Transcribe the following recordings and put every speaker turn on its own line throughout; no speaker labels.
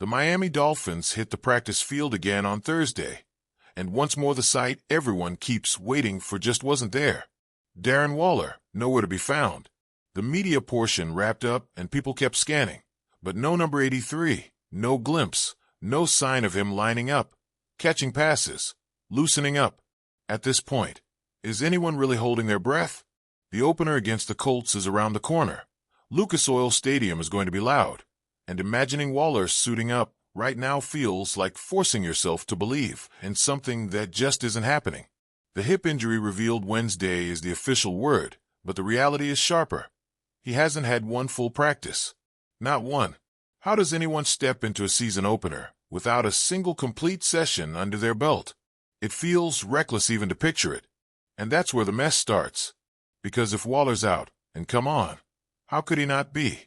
The Miami Dolphins hit the practice field again on Thursday, and once more the sight everyone keeps waiting for just wasn't there. Darren Waller, nowhere to be found. The media portion wrapped up and people kept scanning, but no number 83, no glimpse, no sign of him lining up, catching passes, loosening up. At this point, is anyone really holding their breath? The opener against the Colts is around the corner. Lucas Oil Stadium is going to be loud, and imagining Waller suiting up right now feels like forcing yourself to believe in something that just isn't happening. The hip injury revealed Wednesday is the official word, but the reality is sharper. He hasn't had one full practice. Not one. How does anyone step into a season opener without a single complete session under their belt? It feels reckless even to picture it. And that's where the mess starts. Because if Waller's out, and come on, how could he not be?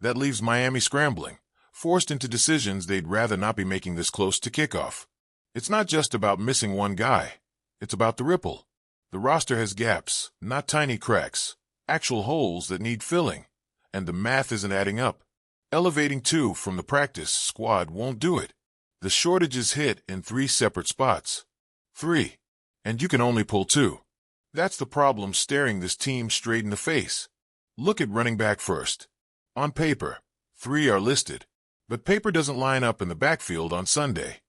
That leaves Miami scrambling, forced into decisions they'd rather not be making this close to kickoff. It's not just about missing one guy. It's about the ripple. The roster has gaps, not tiny cracks, actual holes that need filling, and the math isn't adding up. Elevating two from the practice squad won't do it. The shortage is hit in 3 separate spots. 3. And you can only pull 2. That's the problem staring this team straight in the face. Look at running back first. On paper, 3 are listed, but paper doesn't line up in the backfield on Sunday.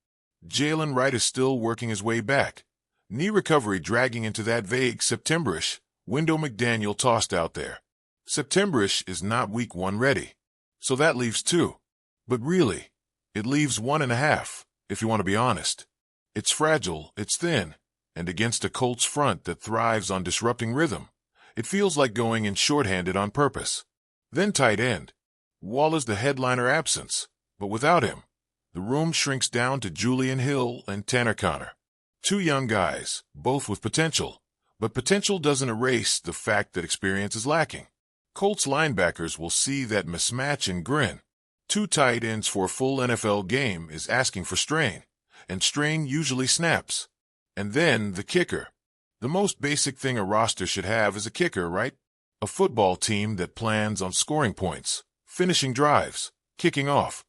Jalen Wright is still working his way back. Knee recovery dragging into that vague September-ish window McDaniel tossed out there. September-ish is not week 1 ready. So that leaves 2. But really, it leaves 1.5, if you want to be honest. It's fragile, it's thin, and against a Colts front that thrives on disrupting rhythm, it feels like going in shorthanded on purpose. Then tight end. Waller's the headliner absence, but without him, the room shrinks down to Julian Hill and Tanner Conner. 2 young guys, both with potential, but potential doesn't erase the fact that experience is lacking. Colts linebackers will see that mismatch and grin. 2 tight ends for a full NFL game is asking for strain, and strain usually snaps. And then the kicker. The most basic thing a roster should have is a kicker, right? A football team that plans on scoring points, finishing drives, kicking off,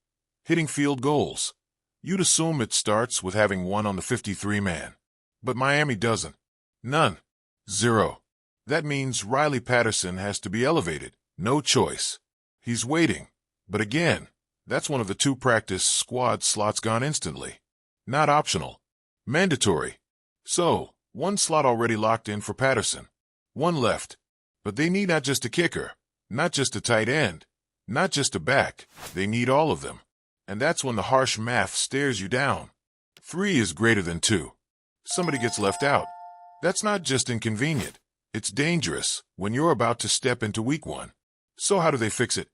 hitting field goals. You'd assume it starts with having one on the 53-man. But Miami doesn't. None. 0. That means Riley Patterson has to be elevated. No choice. He's waiting. But again, that's one of the 2 practice squad slots gone instantly. Not optional. Mandatory. So, 1 slot already locked in for Patterson. 1 left. But they need not just a kicker, not just a tight end, not just a back. They need all of them. And that's when the harsh math stares you down. 3 is greater than 2. Somebody gets left out. That's not just inconvenient. It's dangerous when you're about to step into week 1. So how do they fix it?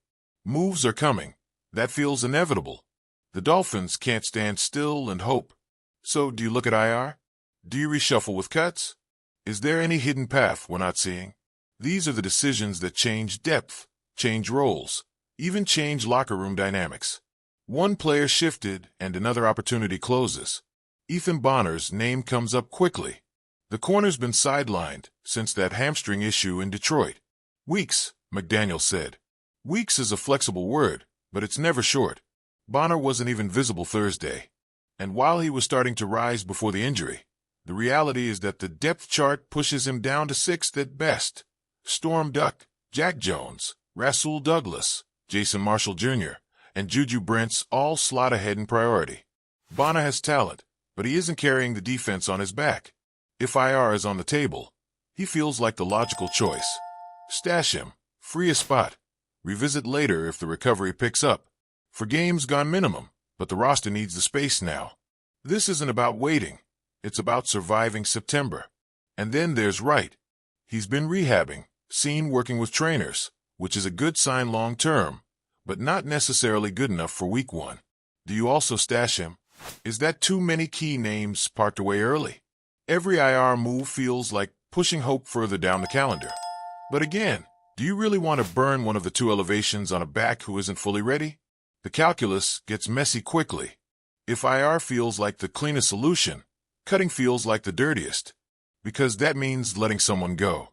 Moves are coming. That feels inevitable. The Dolphins can't stand still and hope. So do you look at IR? Do you reshuffle with cuts? Is there any hidden path we're not seeing? These are the decisions that change depth, change roles, even change locker room dynamics. 1 player shifted and another opportunity closes. Ethan Bonner's name comes up quickly. The corner's been sidelined since that hamstring issue in Detroit. Weeks, McDaniel said. Weeks is a flexible word, but it's never short. Bonner wasn't even visible Thursday. And while he was starting to rise before the injury, the reality is that the depth chart pushes him down to 6th at best. Storm Duck, Jack Jones, Rasul Douglas, Jason Marshall Jr., and Juju Brents all slot ahead in priority. Bonner has talent, but he isn't carrying the defense on his back. If IR is on the table, he feels like the logical choice. Stash him, free a spot, revisit later if the recovery picks up. For games gone minimum, but the roster needs the space now. This isn't about waiting. It's about surviving September. And then there's Wright. He's been rehabbing, seen working with trainers, which is a good sign long-term, but not necessarily good enough for week 1. Do you also stash him? Is that too many key names parked away early? Every IR move feels like pushing hope further down the calendar. But again, do you really want to burn one of the 2 elevations on a back who isn't fully ready? The calculus gets messy quickly. If IR feels like the cleanest solution, cutting feels like the dirtiest, because that means letting someone go.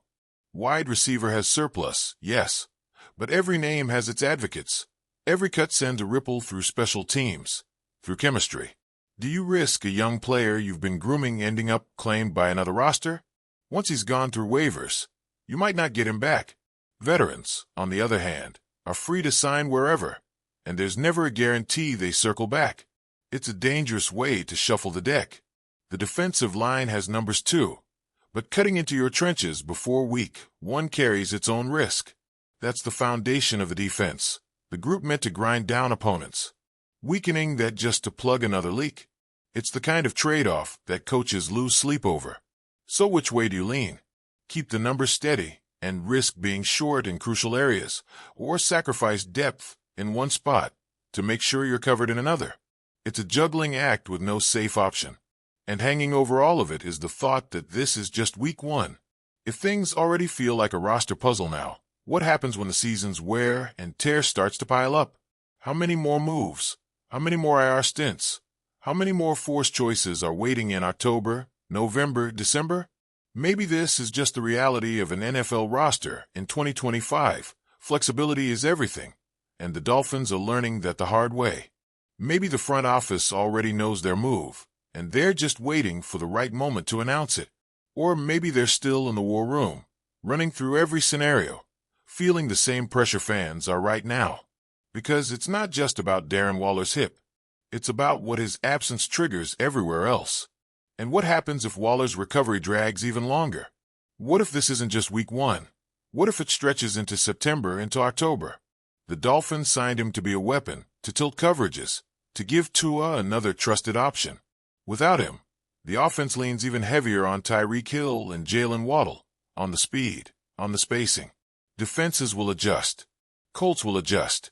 Wide receiver has surplus, yes, but every name has its advocates. Every cut sends a ripple through special teams, through chemistry. Do you risk a young player you've been grooming ending up claimed by another roster? Once he's gone through waivers, you might not get him back. Veterans, on the other hand, are free to sign wherever, and there's never a guarantee they circle back. It's a dangerous way to shuffle the deck. The defensive line has numbers too, but cutting into your trenches before week 1 carries its own risk. That's the foundation of the defense, the group meant to grind down opponents. Weakening that just to plug another leak. It's the kind of trade-off that coaches lose sleep over. So which way do you lean? Keep the numbers steady and risk being short in crucial areas, or sacrifice depth in one spot to make sure you're covered in another. It's a juggling act with no safe option. And hanging over all of it is the thought that this is just week 1. If things already feel like a roster puzzle now, what happens when the season's wear and tear starts to pile up? How many more moves? How many more IR stints? How many more forced choices are waiting in October, November, December? Maybe this is just the reality of an NFL roster in 2025. Flexibility is everything, and the Dolphins are learning that the hard way. Maybe the front office already knows their move, and they're just waiting for the right moment to announce it. Or maybe they're still in the war room, running through every scenario, feeling the same pressure fans are right now. Because it's not just about Darren Waller's hip. It's about what his absence triggers everywhere else. And what happens if Waller's recovery drags even longer? What if this isn't just week 1? What if it stretches into September, into October? The Dolphins signed him to be a weapon, to tilt coverages, to give Tua another trusted option. Without him, the offense leans even heavier on Tyreek Hill and Jalen Waddle, on the speed, on the spacing. Defenses will adjust. Colts will adjust.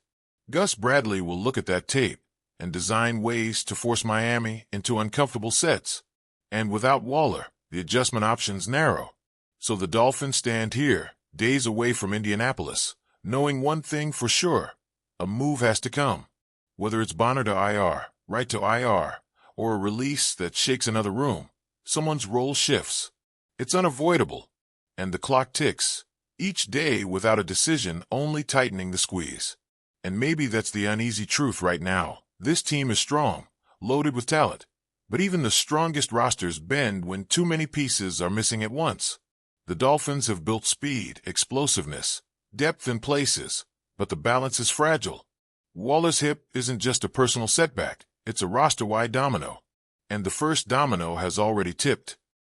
Gus Bradley will look at that tape and design ways to force Miami into uncomfortable sets. And without Waller, the adjustment options narrow. So the Dolphins stand here, days away from Indianapolis, knowing one thing for sure: a move has to come. Whether it's Bonner to IR, Wright to IR, or a release that shakes another room, someone's role shifts. It's unavoidable, and the clock ticks, each day without a decision only tightening the squeeze. And maybe that's the uneasy truth right now. This team is strong, loaded with talent, but even the strongest rosters bend when too many pieces are missing at once. The Dolphins have built speed, explosiveness, depth in places, but the balance is fragile. Waller's hip isn't just a personal setback, it's a roster-wide domino. And the first domino has already tipped.